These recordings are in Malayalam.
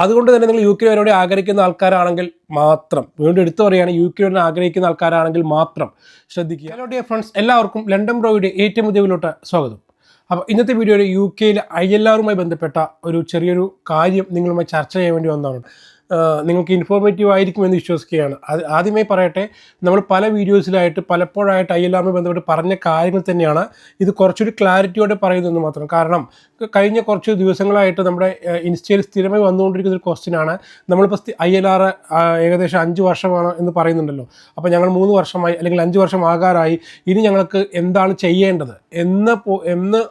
അതുകൊണ്ട് തന്നെ നിങ്ങൾ UK വരാൻ ആഗ്രഹിക്കുന്ന ആൾക്കാരാണെങ്കിൽ മാത്രം, വീണ്ടും എടുത്തു പറയുകയാണ്, UK വരാൻ ആഗ്രഹിക്കുന്ന ആൾക്കാരാണെങ്കിൽ മാത്രം ശ്രദ്ധിക്കുക. ഹലോ ഡിയർ ഫ്രണ്ട്സ്, എല്ലാവർക്കും ലണ്ടൻ ബ്രോയുടെ ഏറ്റവും പുതിയ വീഡിയോയിലോട്ട് സ്വാഗതം. അപ്പോൾ ഇന്നത്തെ വീഡിയോയിൽ UKയിൽ ILRുമായി ബന്ധപ്പെട്ട ഒരു ചെറിയൊരു കാര്യം നിങ്ങളുമായി ചർച്ച ചെയ്യാൻ വേണ്ടി വന്നതാണ്. നിങ്ങൾക്ക് ഇൻഫോർമേറ്റീവ് ആയിരിക്കുമെന്ന് വിശ്വസിക്കുകയാണ്. ആദ്യമേ പറയട്ടെ, നമ്മൾ പല വീഡിയോസിലായിട്ട് പലപ്പോഴായിട്ട് ILRുമായി ബന്ധപ്പെട്ട് പറഞ്ഞ കാര്യങ്ങൾ തന്നെയാണ്. ഇത് കുറച്ചൊരു ക്ലാരിറ്റിയോടെ പറയുന്നതെന്ന് മാത്രം. കാരണം കഴിഞ്ഞ കുറച്ച് ദിവസങ്ങളായിട്ട് നമ്മുടെ ഇൻസ്റ്റയിൽ സ്ഥിരമായി വന്നുകൊണ്ടിരിക്കുന്ന ഒരു ക്വസ്റ്റ്യനാണ്. നമ്മളിപ്പോൾ ILR ഏകദേശം 5 വർഷമാണ് എന്ന് പറയുന്നുണ്ടല്ലോ. അപ്പോൾ ഞങ്ങൾ 3 വർഷമായി അല്ലെങ്കിൽ 5 വർഷം ആകാറായി, ഇനി ഞങ്ങൾക്ക് എന്താണ് ചെയ്യേണ്ടത് എന്ന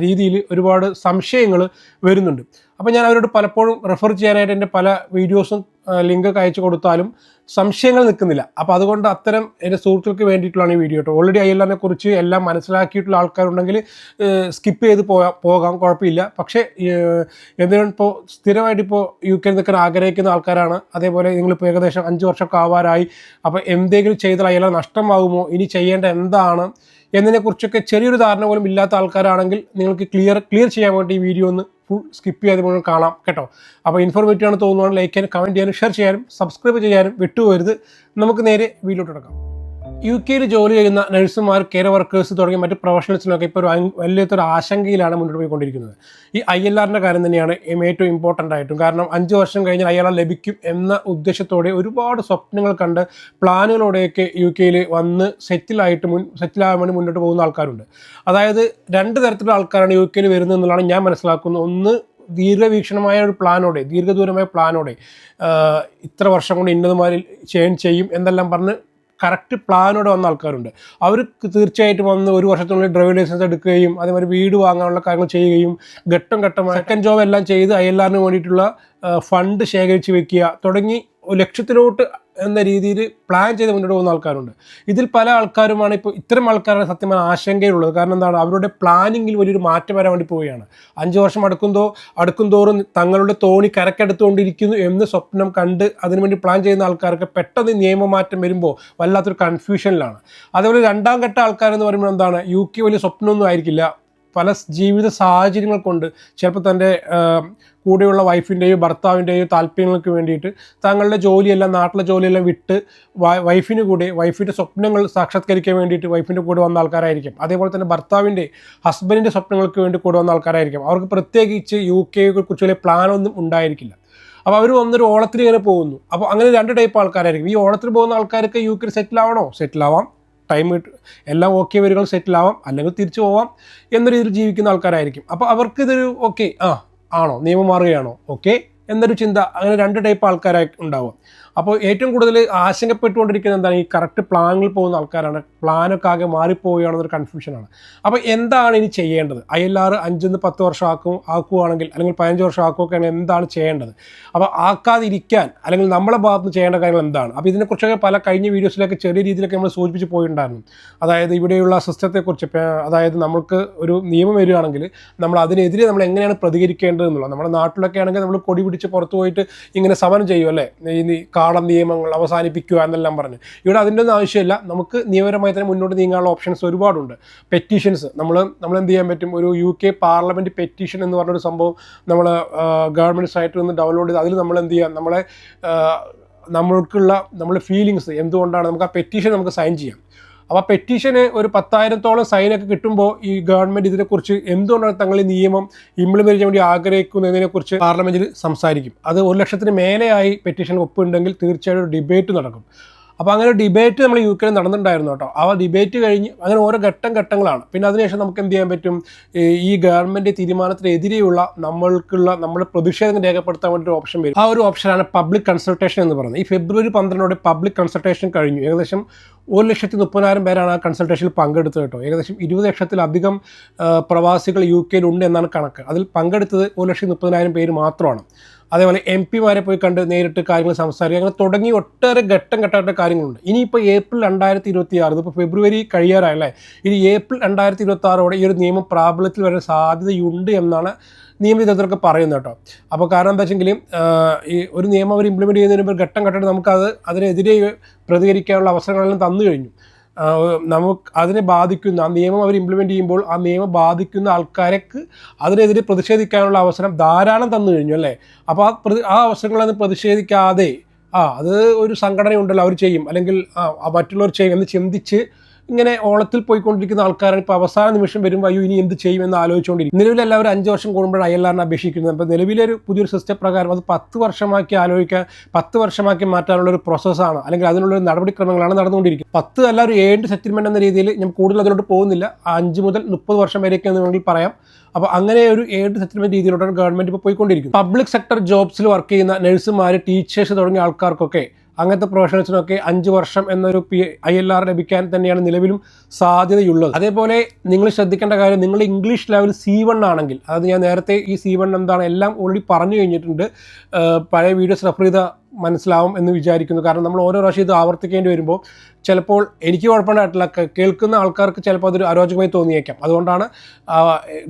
രീതിയിൽ ഒരുപാട് സംശയങ്ങൾ വരുന്നുണ്ട്. അപ്പോൾ ഞാൻ അവരോട് പലപ്പോഴും റെഫർ ചെയ്യാനായിട്ട് എൻ്റെ പല വീഡിയോസും ലിങ്കൊക്കെ അയച്ചു കൊടുത്താലും സംശയങ്ങൾ നിൽക്കുന്നില്ല. അപ്പോൾ അതുകൊണ്ട് അത്തരം എൻ്റെ സുഹൃത്തുക്കൾക്ക് വേണ്ടിയിട്ടുള്ളതാണ് ഈ വീഡിയോ കേട്ടോ. ഓൾറെഡി ILRനെ കുറിച്ച് എല്ലാം മനസ്സിലാക്കിയിട്ടുള്ള ആൾക്കാരുണ്ടെങ്കിൽ സ്കിപ്പ് ചെയ്ത് പോകാം, കുഴപ്പമില്ല. പക്ഷേ എന്തിനാണ് ഇപ്പോൾ സ്ഥിരമായിട്ട് ഇപ്പോൾ UK നിൽക്കാൻ ആഗ്രഹിക്കുന്ന ആൾക്കാരാണ്. അതേപോലെ നിങ്ങളിപ്പോൾ ഏകദേശം 5 വർഷമൊക്കെ ആവാറായി. അപ്പോൾ എന്തെങ്കിലും ചെയ്താൽ ILR നഷ്ടമാകുമോ, ഇനി ചെയ്യേണ്ട എന്താണ് എന്നതിനെക്കുറിച്ചൊക്കെ ചെറിയൊരു ധാരണ പോലും ഇല്ലാത്ത ആൾക്കാരാണെങ്കിൽ നിങ്ങൾക്ക് ക്ലിയർ ചെയ്യാൻ വേണ്ടി ഈ വീഡിയോ ഒന്ന് ഫുൾ സ്കിപ്പ് ചെയ്യാതെ മുഴുവൻ കാണാം കേട്ടോ. അപ്പോൾ ഇൻഫോർമേറ്റീവ് ആണ് തോന്നുന്നത് ലൈക്ക് ചെയ്യാനും കമൻറ്റ് ചെയ്യാനും ഷെയർ ചെയ്യാനും സബ്സ്ക്രൈബ് ചെയ്യാനും വിട്ടുപോകരുത്. നമുക്ക് നേരെ വീഡിയോട്ട് എടുക്കാം. UK ജോലി ചെയ്യുന്ന നഴ്സുമാർ, കെയർ വർക്കേഴ്സ് തുടങ്ങിയ മറ്റ് പ്രൊഫഷണൽസിനൊക്കെ ഇപ്പോൾ ഒരു വലിയൊരു ആശങ്കയിലാണ് മുന്നോട്ട് പോയിക്കൊണ്ടിരിക്കുന്നത്. ഈ ILRൻ്റെ കാര്യം തന്നെയാണ് ഏറ്റവും ഇമ്പോർട്ടൻ്റ് ആയിട്ടും. കാരണം 5 വർഷം കഴിഞ്ഞാൽ ILR ലഭിക്കും എന്ന ഉദ്ദേശത്തോടെ ഒരുപാട് സ്വപ്നങ്ങൾ കണ്ട് പ്ലാനുകളോടെയൊക്കെ UKയിൽ വന്ന് സെറ്റിലാകാൻ വേണ്ടി മുന്നോട്ട് പോകുന്ന ആൾക്കാരുണ്ട്. അതായത് 2 തരത്തിലുള്ള ആൾക്കാരാണ് UKയിൽ വരുന്നത് എന്നുള്ളതാണ് ഞാൻ മനസ്സിലാക്കുന്നത്. ഒന്ന്, ദീർഘവീക്ഷണമായ ഒരു പ്ലാനോടെ, ദീർഘദൂരമായ പ്ലാനോടെ ഇത്ര വർഷം കൊണ്ട് ഇന്നതുമാതിരി ചെയ്യും എന്നെല്ലാം പറഞ്ഞ് കറക്റ്റ് പ്ലാനോടെ വന്ന ആൾക്കാരുണ്ട്. അവർ തീർച്ചയായിട്ടും വന്ന് 1 വർഷത്തിനുള്ളിൽ ഡ്രൈവിംഗ് ലൈസൻസ് എടുക്കുകയും അതേമാതിരി വീട് വാങ്ങാനുള്ള കാര്യങ്ങൾ ചെയ്യുകയും ഘട്ടമായി സെക്കൻഡ് ജോബ് എല്ലാം ചെയ്ത് ILRന് വേണ്ടിയിട്ടുള്ള ഫണ്ട് ശേഖരിച്ച് വെക്കുക തുടങ്ങി ലക്ഷ്യത്തിലോട്ട് എന്ന രീതിയിൽ പ്ലാൻ ചെയ്ത് മുന്നോട്ട് പോകുന്ന ആൾക്കാരുണ്ട്. ഇതിൽ പല ആൾക്കാരുമാണ് ഇപ്പോൾ ഇത്തരം ആൾക്കാരാണ് സത്യമായ ആശങ്കയുള്ളത്. കാരണം എന്താണ്, അവരുടെ പ്ലാനിങ്ങിൽ വലിയൊരു മാറ്റം വരാൻ വേണ്ടി പോവുകയാണ്. 5 വർഷം അടുക്കുന്തോറും തങ്ങളുടെ തോണി കരക്കെടുത്തുകൊണ്ടിരിക്കുന്നു എന്ന് സ്വപ്നം കണ്ട് അതിനുവേണ്ടി പ്ലാൻ ചെയ്യുന്ന ആൾക്കാർക്ക് പെട്ടെന്ന് നിയമമാറ്റം വരുമ്പോൾ വല്ലാത്തൊരു കൺഫ്യൂഷനിലാണ്. അതേപോലെ 2ാം ഘട്ട ആൾക്കാരെന്ന് പറയുമ്പോൾ എന്താണ്, UK വലിയ സ്വപ്നമൊന്നും ആയിരിക്കില്ല. പല ജീവിത സാഹചര്യങ്ങൾ കൊണ്ട് ചിലപ്പോൾ തൻ്റെ കൂടെയുള്ള വൈഫിൻ്റെയോ ഭർത്താവിൻ്റെയോ താല്പര്യങ്ങൾക്ക് വേണ്ടിയിട്ട് തങ്ങളുടെ ജോലിയെല്ലാം, നാട്ടിലെ ജോലിയെല്ലാം വിട്ട് വൈഫിൻ്റെ സ്വപ്നങ്ങൾ സാക്ഷാത്കരിക്കാൻ വേണ്ടിയിട്ട് വൈഫിൻ്റെ കൂടെ വന്ന ആൾക്കാരായിരിക്കും. അതേപോലെ തന്നെ ഹസ്ബൻഡിൻ്റെ സ്വപ്നങ്ങൾക്ക് വേണ്ടി കൂടെ വന്ന ആൾക്കാരായിരിക്കും. അവർക്ക് പ്രത്യേകിച്ച് UK കുറിച്ച് വലിയ പ്ലാനൊന്നും ഉണ്ടായിരിക്കില്ല. അപ്പോൾ അവർ വന്നൊരു ഓളത്തിൽ ഇങ്ങനെ പോകുന്നു. അപ്പോൾ അങ്ങനെ 2 ടൈപ്പ് ആൾക്കാരായിരിക്കും. ഈ ഓളത്തിൽ പോകുന്ന ആൾക്കാർക്ക് UK സെറ്റിൽ ആവാം, ടൈം എല്ലാം ഓക്കെ വരികൾ സെറ്റിലാവാം, അല്ലെങ്കിൽ തിരിച്ചു പോവാം എന്ന രീതിയിൽ ജീവിക്കുന്ന ആൾക്കാരായിരിക്കും. അപ്പോൾ അവർക്കിതൊരു ഓക്കെ ആണോ, നിയമം മാറുകയാണോ, ഓക്കെ എന്നൊരു ചിന്ത, അങ്ങനെ 2 ടൈപ്പ് ആൾക്കാരായി ഉണ്ടാവും. അപ്പോൾ ഏറ്റവും കൂടുതൽ ആശങ്കപ്പെട്ടുകൊണ്ടിരിക്കുന്നത് എന്താണ്, ഈ കറക്റ്റ് പ്ലാനിൽ പോകുന്ന ആൾക്കാരാണ്. പ്ലാനൊക്കെ ആകെ മാറിപ്പോവുകയാണെന്നൊരു കൺഫ്യൂഷനാണ്. അപ്പോൾ എന്താണ് ഇനി ചെയ്യേണ്ടത്? ILR 5-10 വർഷം ആക്കുകയാണെങ്കിൽ അല്ലെങ്കിൽ 15 വർഷം ആക്കുകയാണെങ്കിൽ എന്താണ് ചെയ്യേണ്ടത്? അപ്പോൾ ആക്കാതിരിക്കാൻ അല്ലെങ്കിൽ നമ്മളെ ഭാഗത്ത് നിന്ന് ചെയ്യേണ്ട കാര്യങ്ങൾ എന്താണ്? അപ്പോൾ ഇതിനെക്കുറിച്ചൊക്കെ പല കഴിഞ്ഞ വീഡിയോസിലൊക്കെ ചെറിയ രീതിയിലൊക്കെ നമ്മൾ സൂചിപ്പിച്ച് പോയിട്ടുണ്ടായിരുന്നു. അതായത് ഇവിടെയുള്ള സിസ്റ്റത്തെക്കുറിച്ച്, അതായത് നമ്മൾക്ക് ഒരു നിയമം വരികയാണെങ്കിൽ നമ്മൾ അതിനെതിരെ നമ്മൾ എങ്ങനെയാണ് പ്രതികരിക്കേണ്ടത് എന്നുള്ളത്. നമ്മുടെ നാട്ടിലൊക്കെ ആണെങ്കിൽ നമ്മൾ കൊടി പിടിച്ച് പുറത്ത് പോയിട്ട് ഇങ്ങനെ സമരം ചെയ്യും അല്ലേ, ഈ കാടൻ നിയമങ്ങൾ അവസാനിപ്പിക്കുക എന്നെല്ലാം പറഞ്ഞ്. ഇവിടെ അതിൻ്റെ ഒന്നും ആവശ്യമില്ല. നമുക്ക് നിയമപരമായി തന്നെ മുന്നോട്ട് നീങ്ങാനുള്ള ഓപ്ഷൻസ് ഒരുപാടുണ്ട്. പെറ്റീഷൻസ് നമ്മൾ എന്ത് ചെയ്യാൻ പറ്റും, ഒരു UK പാർലമെൻറ്റ് പെറ്റീഷൻ എന്ന് പറഞ്ഞൊരു സംഭവം നമ്മൾ ഗവൺമെൻറ് സൈറ്റിൽ നിന്ന് ഡൗൺലോഡ് ചെയ്ത് അതിൽ നമ്മൾ എന്ത് ചെയ്യാം, നമ്മളുടെ ഫീലിങ്സ് എന്തുകൊണ്ടാണ് നമുക്ക് ആ പെറ്റീഷൻ നമുക്ക് സൈൻ ചെയ്യാം. അപ്പോൾ ആ പെറ്റീഷന് ഒരു 10,000-ഓളം സൈനൊക്കെ കിട്ടുമ്പോൾ ഈ ഗവൺമെൻറ് ഇതിനെക്കുറിച്ച് എന്തുകൊണ്ടാണ് തങ്ങൾ ഈ നിയമം ഇംപ്ലിമെൻറ്റ് ചെയ്യാൻ വേണ്ടി ആഗ്രഹിക്കുന്നതിനെക്കുറിച്ച് പാർലമെൻറ്റിൽ സംസാരിക്കും. അത് 1 ലക്ഷത്തിന് മേലെയായി പെറ്റീഷൻ ഒപ്പുണ്ടെങ്കിൽ തീർച്ചയായും ഒരു ഡിബേറ്റ് നടക്കും. അപ്പോൾ അങ്ങനെ ഡിബേറ്റ് നമ്മൾ UK നടന്നിട്ടുണ്ടായിരുന്നു കേട്ടോ. ആ ഡിബേറ്റ് കഴിഞ്ഞ് അങ്ങനെ ഓരോ ഘട്ടങ്ങളാണ്. പിന്നെ അതിനുശേഷം നമുക്ക് എന്ത് ചെയ്യാൻ പറ്റും, ഈ ഗവൺമെൻറ് തീരുമാനത്തിനെതിരെയുള്ള നമ്മുടെ പ്രതിഷേധം രേഖപ്പെടുത്താൻ വേണ്ടി ഒരു ഓപ്ഷൻ വരും. ആ ഒരു ഓപ്ഷനാണ് പബ്ലിക് കൺസൾട്ടേഷൻ എന്ന് പറയുന്നത്. ഈ ഫെബ്രുവരി 12 പബ്ലിക് കൺസൾട്ടേഷൻ കഴിഞ്ഞു. ഏകദേശം 1,30,000 പേരാണ് ആ കൺസൾട്ടേഷനിൽ പങ്കെടുത്തത് കേട്ടോ. ഏകദേശം 20 ലക്ഷത്തിലധികം പ്രവാസികൾ UK ഉണ്ട് എന്നാണ് കണക്ക്. അതിൽ പങ്കെടുത്തത് 1,30,000 പേര് മാത്രമാണ്. അതേപോലെ MP-മാരെ പോയി കണ്ട് നേരിട്ട് കാര്യങ്ങൾ സംസാരിക്കുക, അങ്ങനെ തുടങ്ങി ഒട്ടേറെ ഘട്ടമായിട്ട് കാര്യങ്ങളുണ്ട്. ഇനിയിപ്പോൾ ഏപ്രിൽ 2026, ഇതിപ്പോൾ ഫെബ്രുവരി കഴിയാറായല്ലേ, ഇനി ഏപ്രിൽ 2026 ഈ ഒരു നിയമം പ്രാബല്യത്തിൽ വരാൻ സാധ്യതയുണ്ട് എന്നാണ് നിയമവിദഗ്ധരൊക്കെ പറയുന്നത് കേട്ടോ. അപ്പോൾ കാരണം എന്താ വെച്ചെങ്കിൽ ഈ ഒരു നിയമം അവർ ഇംപ്ലിമെൻറ്റ് ചെയ്യുന്നതിന് മുമ്പ് ഘട്ടമായിട്ട് നമുക്കത് അതിനെതിരെ പ്രതികരിക്കാനുള്ള അവസരങ്ങളെല്ലാം തന്നു കഴിഞ്ഞു. നമുക്ക് അതിനെ ബാധിക്കുന്ന ആ നിയമം അവർ ഇംപ്ലിമെൻ്റ് ചെയ്യുമ്പോൾ ആ നിയമം ബാധിക്കുന്ന ആൾക്കാർക്ക് അതിനെതിരെ പ്രതിഷേധിക്കാനുള്ള അവസരം ധാരാളം തന്നു കഴിഞ്ഞു അല്ലേ. അപ്പോൾ ആ അവസരങ്ങളൊന്നും പ്രതിഷേധിക്കാതെ അത് ഒരു സംഘടനയുണ്ടല്ലോ അവർ ചെയ്യും, അല്ലെങ്കിൽ മറ്റുള്ളവർ ചെയ്യും എന്ന് ചിന്തിച്ച് ഇങ്ങനെ ഓളത്തിൽ പോയിക്കൊണ്ടിരിക്കുന്ന ആൾക്കാരാണ് ഇപ്പോൾ അവസാന നിമിഷം വരുമ്പോൾ അയ്യോ ഇനി എന്ത് ചെയ്യുമെന്ന് ആലോചിച്ചുകൊണ്ടിരിക്കും. നിലവിൽ എല്ലാവരും 5 വർഷം കൂടുമ്പോൾ ILRനെ അപേക്ഷിക്കുന്നത്. അപ്പോൾ നിലവിലെ ഒരു പുതിയൊരു സിസ്റ്റം പ്രകാരം അത് 10 വർഷമാക്കി 10 വർഷമാക്കി മാറ്റാനുള്ള ഒരു പ്രോസസ്സാണ്, അല്ലെങ്കിൽ അതിനുള്ളൊരു നടപടിക്രമങ്ങളാണ് നടന്നുകൊണ്ടിരിക്കുന്നത്. 10 അല്ല, ഒരു 7 സെറ്റിൽമെൻറ്റ് എന്ന രീതിയിൽ ഞാൻ കൂടുതൽ അതിലോട്ട് പോകുന്നില്ല. 5 മുതൽ 30 വർഷം വരെയൊക്കെ എന്ന് വേണമെങ്കിൽ പറയാം. അപ്പോൾ അങ്ങനെ ഒരു 7 സെറ്റിൽമെൻറ്റ് രീതിയിലോട്ടാണ് ഗവൺമെൻറ് ഇപ്പോൾ പോയിക്കൊണ്ടിരിക്കുന്നത്. പബ്ലിക് സെക്ടർ ജോബ്സിൽ വർക്ക് ചെയ്യുന്ന നഴ്സുമാർ, ടീച്ചേഴ്സ് തുടങ്ങിയ ആൾക്കാർക്കൊക്കെ, അങ്ങനത്തെ പ്രൊഫഷണൽസിനൊക്കെ 5 വർഷം എന്നൊരു ILR ലഭിക്കാൻ തന്നെയാണ് നിലവിലും സാധ്യതയുള്ളത്. അതേപോലെ നിങ്ങൾ ശ്രദ്ധിക്കേണ്ട കാര്യം, നിങ്ങൾ ഇംഗ്ലീഷ് ലെവൽ C1 ആണെങ്കിൽ, അതായത് ഞാൻ നേരത്തെ ഈ C1 എന്താണ് എല്ലാം ഓൾറെഡി പറഞ്ഞു കഴിഞ്ഞിട്ടുണ്ട്, പഴയ വീഡിയോസ് റെഫർ ചെയ്ത മനസ്സിലാവും എന്ന് വിചാരിക്കുന്നു. കാരണം നമ്മൾ ഓരോ പ്രാവശ്യം ഇത് ആവർത്തിക്കേണ്ടി വരുമ്പോൾ ചിലപ്പോൾ എനിക്ക് കുഴപ്പമുണ്ടായിട്ടില്ല, കേൾക്കുന്ന ആൾക്കാർക്ക് ചിലപ്പോൾ അതൊരു അരോചകമായി തോന്നിയേക്കാം. അതുകൊണ്ടാണ്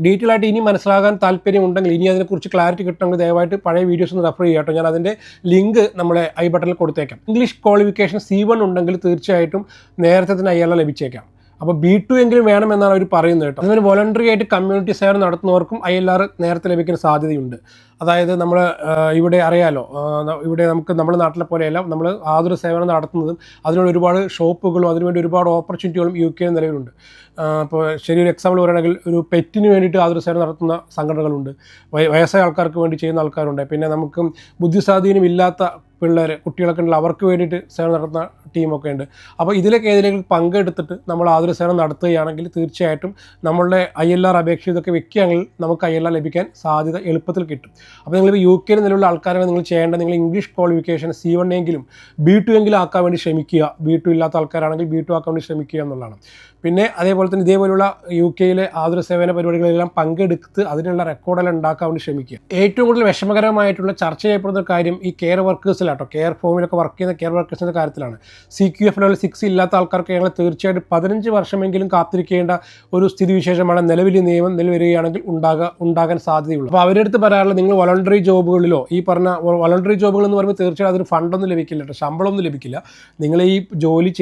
ഡീറ്റെയിൽ ആയിട്ട് ഇനി മനസ്സിലാകാൻ താല്പര്യമുണ്ടെങ്കിൽ, ഇനി അതിനെക്കുറിച്ച് ക്ലാരിറ്റി കിട്ടണമെങ്കിൽ ദയവായിട്ട് പഴയ വീഡിയോസ് ഒന്ന് റെഫർ ചെയ്യാട്ടോ. ഞാൻ അതിൻ്റെ ലിങ്ക് നമ്മളെ ഐ ബട്ടണിൽ കൊടുത്തേക്കാം. ഇംഗ്ലീഷ് ക്വാളിഫിക്കേഷൻ C1 ഉണ്ടെങ്കിൽ തീർച്ചയായിട്ടും നേരത്തെ തന്നെ ILR ലഭിച്ചേക്കാം. അപ്പോൾ B2 എങ്കിലും വേണമെന്നാണ് അവർ പറയുന്നത് കേട്ടോ. അതുപോലെ വോളണ്ടറി ആയിട്ട് കമ്മ്യൂണിറ്റി സേവനം നടത്തുന്നവർക്കും ILR നേരത്തെ ലഭിക്കാൻ സാധ്യതയുണ്ട്. അതായത് നമ്മൾ ഇവിടെ അറിയാലോ, ഇവിടെ നമുക്ക് നമ്മുടെ നാട്ടിലെ പോലെയല്ല, നമ്മൾ ആതുര സേവനം നടത്തുന്നതും അതിനുള്ള ഒരുപാട് ഷോപ്പുകളും അതിനുവേണ്ടി ഒരുപാട് ഓപ്പർച്യൂണിറ്റികളും UK നിലവിലുണ്ട്. ഇപ്പോൾ ശരിയൊരു എക്സാമ്പിൾ പറയുകയാണെങ്കിൽ, ഒരു പെറ്റിന് വേണ്ടിയിട്ട് ആതുര സേവനം നടത്തുന്ന സംഘടനകളുണ്ട്, വയസ്സായ ആൾക്കാർക്ക് വേണ്ടി ചെയ്യുന്ന ആൾക്കാരുണ്ട്, പിന്നെ നമുക്ക് ബുദ്ധിസ്വാധീനം ഇല്ലാത്ത കുട്ടികളൊക്കെ ഉണ്ടല്ലോ, അവർക്ക് വേണ്ടിയിട്ട് സേവനം നടത്തുന്ന ടീമൊക്കെ ഉണ്ട്. അപ്പോൾ ഇതിലൊക്കെ ഏതെങ്കിലും പങ്കെടുത്തിട്ട് നമ്മൾ ആതുര സേവനം നടത്തുകയാണെങ്കിൽ തീർച്ചയായിട്ടും നമ്മളുടെ ILR അപേക്ഷ ഇതൊക്കെ വെക്കുകയാണെങ്കിൽ നമുക്ക് ILR ലഭിക്കാൻ സാധ്യത എളുപ്പത്തിൽ കിട്ടും. അപ്പോൾ നിങ്ങൾ UK നിലവിലുള്ള ആൾക്കാരാണ് നിങ്ങൾ ചെയ്യേണ്ടത്, നിങ്ങൾ ഇംഗ്ലീഷ് ക്വാളിഫിക്കേഷൻ C1 എങ്കിലും B2 എങ്കിലും ആക്കാൻ വേണ്ടി ശ്രമിക്കുക. B2 ഇല്ലാത്ത ആൾക്കാരാണെങ്കിൽ B2 ആക്കാൻ വേണ്ടി ശ്രമിക്കുക എന്നുള്ളതാണ്. പിന്നെ അതേപോലെ തന്നെ ഇതേപോലുള്ള UK ആതുര സേവന പരിപാടികളെല്ലാം പങ്കെടുത്ത് അതിനുള്ള റെക്കോർഡെല്ലാം ഉണ്ടാക്കാൻ വേണ്ടി ശ്രമിക്കുക. ഏറ്റവും കൂടുതൽ വിഷമകരമായിട്ടുള്ള ചർച്ച ചെയ്യപ്പെടുന്ന കാര്യം ഈ കെയർ വർക്കേഴ്സിലാട്ടോ, കെയർ ഫോമിലൊക്കെ വർക്ക് ചെയ്യുന്ന കെയർ വർക്കേഴ്സിൻ്റെ കാര്യത്തിലാണ്. CQF ലെവൽ 6 ഇല്ലാത്ത ആൾക്കാർക്ക് ഞങ്ങൾ തീർച്ചയായിട്ടും 15 വർഷമെങ്കിലും കാത്തിരിക്കേണ്ട ഒരു സ്ഥിതിവിശേഷമാണ് നിലവിൽ നിയമം നിലവിലുകയാണെങ്കിൽ ഉണ്ടാകാൻ സാധ്യതയുള്ളൂ. അപ്പോൾ അവരുടെ അടുത്ത് പറയാറുള്ളത്, നിങ്ങൾ വോളണ്ടറി ജോബുകളിലോ, ഈ പറഞ്ഞ വോളണ്ടറി ജോബുകൾ എന്ന് പറയുമ്പോൾ തീർച്ചയായും അതിന് ഫണ്ടൊന്നും ലഭിക്കില്ല കേട്ടോ, ശമ്പളമൊന്നും ലഭിക്കില്ല. നിങ്ങൾ ഈ ജോലി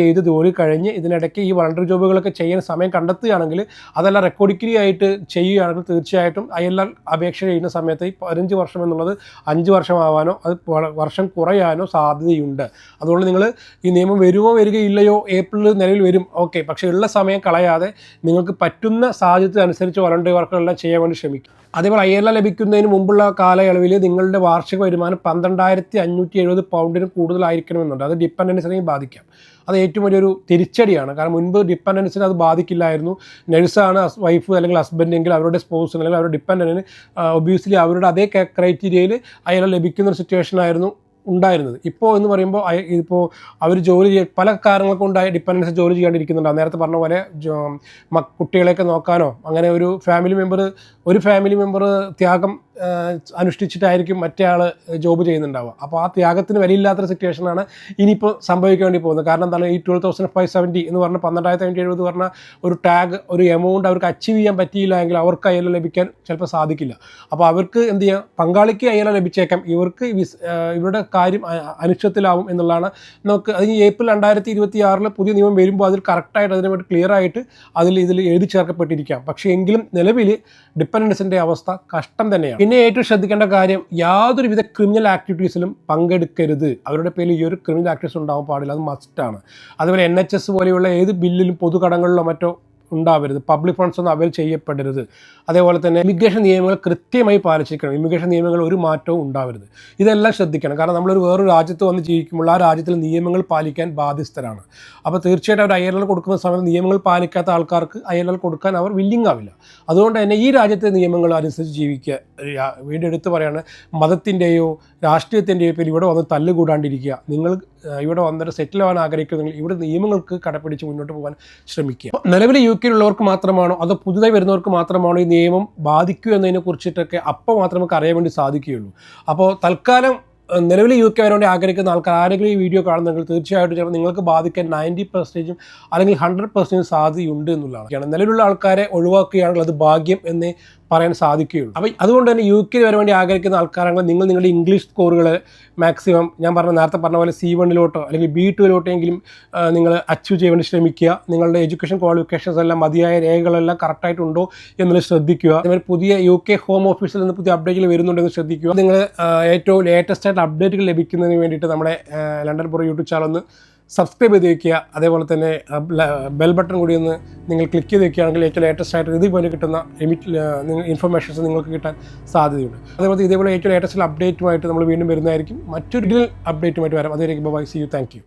കഴിഞ്ഞ് ഇതിനിടയ്ക്ക് ഈ വോളണ്ടറി ജോബുകളൊക്കെ ചെയ്യാൻ സമയം കണ്ടെത്തുകയാണെങ്കിൽ, അതെല്ലാം റെക്കോർഡിക്കലി ആയിട്ട് ചെയ്യുകയാണെങ്കിൽ തീർച്ചയായിട്ടും ILR അപേക്ഷ ചെയ്യുന്ന സമയത്ത് ഈ 15 വർഷം എന്നുള്ളത് 5 വർഷമാവാനോ അത് വർഷം കുറയാനോ സാധ്യതയുണ്ട്. അതുകൊണ്ട് നിങ്ങൾ ഈ നിയമം വരികയില്ലയോ, ഏപ്രിലിൽ നിലവിൽ വരും, ഓക്കെ, പക്ഷേ ഉള്ള സമയം കളയാതെ നിങ്ങൾക്ക് പറ്റുന്ന സാഹചര്യത്തിൽ അനുസരിച്ച് വോളണ്ടറി വർക്കുകളെല്ലാം ചെയ്യാൻ വേണ്ടി ശ്രമിക്കും. അതേപോലെ ILR ലഭിക്കുന്നതിന് മുമ്പുള്ള കാലയളവിൽ നിങ്ങളുടെ വാർഷിക വരുമാനം 12,570 പൗണ്ടിന് കൂടുതലായിരിക്കണമെന്നുണ്ട്. അത് ഡിപ്പെൻഡൻസിനെയും ബാധിക്കാം. അത് ഏറ്റവും വലിയൊരു തിരിച്ചടിയാണ്. കാരണം മുൻപ് ഡിപ്പെൻഡൻസിന് അത് ബാധിക്കില്ലായിരുന്നു. നഴ്സാണ് വൈഫ് അല്ലെങ്കിൽ ഹസ്ബൻഡ് എങ്കിൽ അവരുടെ സ്പോസ് അല്ലെങ്കിൽ അവരുടെ ഡിപ്പെൻഡൻറ്റിന് ഒബ്വിയസ്ലി അവരുടെ അതേ ക്രൈറ്റീരിയയിൽ ILR ലഭിക്കുന്ന ഒരു സിറ്റുവേഷൻ ആയിരുന്നു ഉണ്ടായിരുന്നത്. ഇപ്പോൾ എന്ന് പറയുമ്പോൾ ഇപ്പോൾ അവർ പല കാരണങ്ങൾ കൊണ്ടായി ഡിപ്പെൻഡൻസ് ജോലി ചെയ്യാണ്ടിരിക്കുന്നുണ്ട്. നേരത്തെ പറഞ്ഞ പോലെ കുട്ടികളെയൊക്കെ നോക്കാനോ, അങ്ങനെ ഒരു ഫാമിലി മെമ്പർ ത്യാഗം അനുഷ്ഠിച്ചിട്ടായിരിക്കും മറ്റേ ആൾ ജോബ് ചെയ്യുന്നുണ്ടാവുക. അപ്പോൾ ആ ത്യാഗത്തിന് വിലയില്ലാത്തൊരു സിറ്റുവേഷനാണ് ഇനിയിപ്പോൾ സംഭവിക്കാൻ വേണ്ടി പോകുന്നത്. കാരണം എന്താണ്, ഈ 12,570 എന്ന് പറഞ്ഞ 12,570 പറഞ്ഞ ഒരു ടാഗ്, ഒരു എമൗണ്ട് അവർക്ക് അച്ചീവ് ചെയ്യാൻ പറ്റിയില്ല എങ്കിൽ അവർക്ക് ILR ലഭിക്കാൻ ചിലപ്പോൾ സാധിക്കില്ല. അപ്പോൾ അവർക്ക് എന്ത് ചെയ്യാം, പങ്കാളിക്ക് ILR ലഭിച്ചേക്കാം, ഇവർക്ക് ഇവരുടെ കാര്യം അനിശ്ചിതത്തിലാവും എന്നുള്ളതാണ്. നമുക്ക് അതിന് ഏപ്രിൽ 2026 പുതിയ നിയമം വരുമ്പോൾ അതിൽ കറക്റ്റായിട്ട് അതിനെ വേണ്ടി ക്ലിയർ ആയിട്ട് ഇതിൽ എഴുതി ചേർക്കപ്പെട്ടിരിക്കാം. പക്ഷേ എങ്കിലും നിലവിൽ ഡിപ്പെൻഡൻസിൻ്റെ അവസ്ഥ കഷ്ടം തന്നെയാണ്. പിന്നെ ഏറ്റവും ശ്രദ്ധിക്കേണ്ട കാര്യം, യാതൊരുവിധ ക്രിമിനൽ ആക്ടിവിറ്റീസിലും പങ്കെടുക്കരുത്. അവരുടെ പേരിൽ ഈ ഒരു ക്രിമിനൽ ആക്ടിവിറ്റീസ് ഉണ്ടാവാൻ പാടില്ല, അത് മസ്റ്റാണ്. അതുപോലെ NHS പോലെയുള്ള ഏത് ബില്ലിലും പൊതുകടങ്ങളിലോ മറ്റോ ഉണ്ടാവരുത്. പബ്ലിക് ഫണ്ട്സ് ഒന്നും അവൈൽ ചെയ്യപ്പെടരുത്. അതേപോലെ തന്നെ ഇമിഗ്രേഷൻ നിയമങ്ങൾ കൃത്യമായി പാലിച്ചിരിക്കണം. ഇമിഗ്രേഷൻ നിയമങ്ങൾ ഒരു മാറ്റവും ഉണ്ടാവരുത്. ഇതെല്ലാം ശ്രദ്ധിക്കണം. കാരണം നമ്മളൊരു വേറൊരു രാജ്യത്ത് വന്ന് ജീവിക്കുമ്പോൾ ആ രാജ്യത്തിലെ നിയമങ്ങൾ പാലിക്കാൻ ബാധ്യസ്ഥരാണ്. അപ്പോൾ തീർച്ചയായിട്ടും അവർ ILR കൊടുക്കുന്ന സമയത്ത് നിയമങ്ങൾ പാലിക്കാത്ത ആൾക്കാർക്ക് ILR കൊടുക്കാൻ അവർ വില്ലിങ് ആവില്ല. അതുകൊണ്ട് തന്നെ ഈ രാജ്യത്തെ നിയമങ്ങൾ അനുസരിച്ച് ജീവിക്കുക. വീണ്ടും എടുത്ത് പറയാണ്, മതത്തിൻ്റെയോ രാഷ്ട്രീയത്തിൻ്റെയോ പേരിൽ ഇവിടെ വന്ന് തല്ലുകൂടാണ്ടിരിക്കുക. നിങ്ങൾ ഇവിടെ വന്നിട്ട് സെറ്റിൽ ആവാൻ ആഗ്രഹിക്കുന്നെങ്കിൽ ഇവിടെ നിയമങ്ങൾക്ക് കടപിടിച്ച് മുന്നോട്ട് പോകാൻ ശ്രമിക്കുക. നിലവിൽ UK യിലുള്ളവർക്ക് മാത്രമാണോ അതോ പുതുതായി വരുന്നവർക്ക് മാത്രമാണോ ഈ നിയമം ബാധിക്കൂ എന്നതിനെ കുറിച്ചിട്ടൊക്കെ അപ്പോൾ മാത്രമേ നമുക്ക് അറിയാൻ വേണ്ടി സാധിക്കുകയുള്ളൂ. അപ്പോൾ തൽക്കാലം നിലവിൽ UK വരാൻ വേണ്ടി ആഗ്രഹിക്കുന്ന ആൾക്കാർ ആരെങ്കിലും ഈ വീഡിയോ കാണുന്നെങ്കിൽ തീർച്ചയായിട്ടും ചിലപ്പോൾ നിങ്ങൾക്ക് ബാധിക്കാൻ 90% അല്ലെങ്കിൽ 100% സാധ്യതയുണ്ട് എന്നുള്ളതാണ്. നിലവിലുള്ള ആൾക്കാരെ ഒഴിവാക്കുകയാണെങ്കിൽ അത് ഭാഗ്യം എന്നേ പറയാൻ സാധിക്കുകയുള്ളൂ. അപ്പോൾ അതുകൊണ്ട് തന്നെ UK വരാൻ വേണ്ടി ആഗ്രഹിക്കുന്ന ആൾക്കാരാണെങ്കിൽ നിങ്ങൾ നിങ്ങളുടെ ഇംഗ്ലീഷ് സ്കോറുകൾ മാക്സിമം ഞാൻ നേരത്തെ പറഞ്ഞ പോലെ C1 അല്ലെങ്കിൽ B2 നിങ്ങൾ അച്ചീവ് ചെയ്യാൻ വേണ്ടി ശ്രമിക്കുക. നിങ്ങളുടെ എഡ്യൂക്കേഷൻ ക്വാളിഫിക്കേഷൻസ് എല്ലാം മതിയായ രേഖകളെല്ലാം കറക്റ്റായിട്ടുണ്ടോ എന്നുള്ളത് ശ്രദ്ധിക്കുക. അതുപോലെ പുതിയ UK ഹോം ഓഫീസിൽ നിന്ന് പുതിയ അപ്ഡേറ്റുകൾ വരുന്നുണ്ടെന്ന് ശ്രദ്ധിക്കുക. നിങ്ങൾ ഏറ്റവും ലേറ്റസ്റ്റ് ആയിട്ട് അപ്ഡേറ്റുകൾ ലഭിക്കുന്നതിന് വേണ്ടിയിട്ട് നമ്മുടെ ലണ്ടൻ ബ്രോ യൂട്യൂബ് ചാനൽ ഒന്ന് സബ്സ്ക്രൈബ് ചെയ്ത് വയ്ക്കുക. അതേപോലെ തന്നെ ബെൽ ബട്ടൺ കൂടി ഒന്ന് നിങ്ങൾ ക്ലിക്ക് ചെയ്ത് വയ്ക്കുകയാണെങ്കിൽ ഏറ്റവും ലേറ്റസ്റ്റ് ആയിട്ട് ഇതുപോലെ കിട്ടുന്ന ഇൻഫർമേഷൻസ് നിങ്ങൾക്ക് കിട്ടാൻ സാധ്യതയുണ്ട്. അതേപോലെ ഇതേപോലെ ഏറ്റവും ലേറ്റസ്റ്റ് അപ്ഡേറ്റുമായിട്ട് നമ്മൾ വീണ്ടും വരുന്നതായിരിക്കും. മറ്റൊരു അപ്ഡേറ്റുമായിട്ട് വരാം. അതുവരെയും bye, see you, thank U.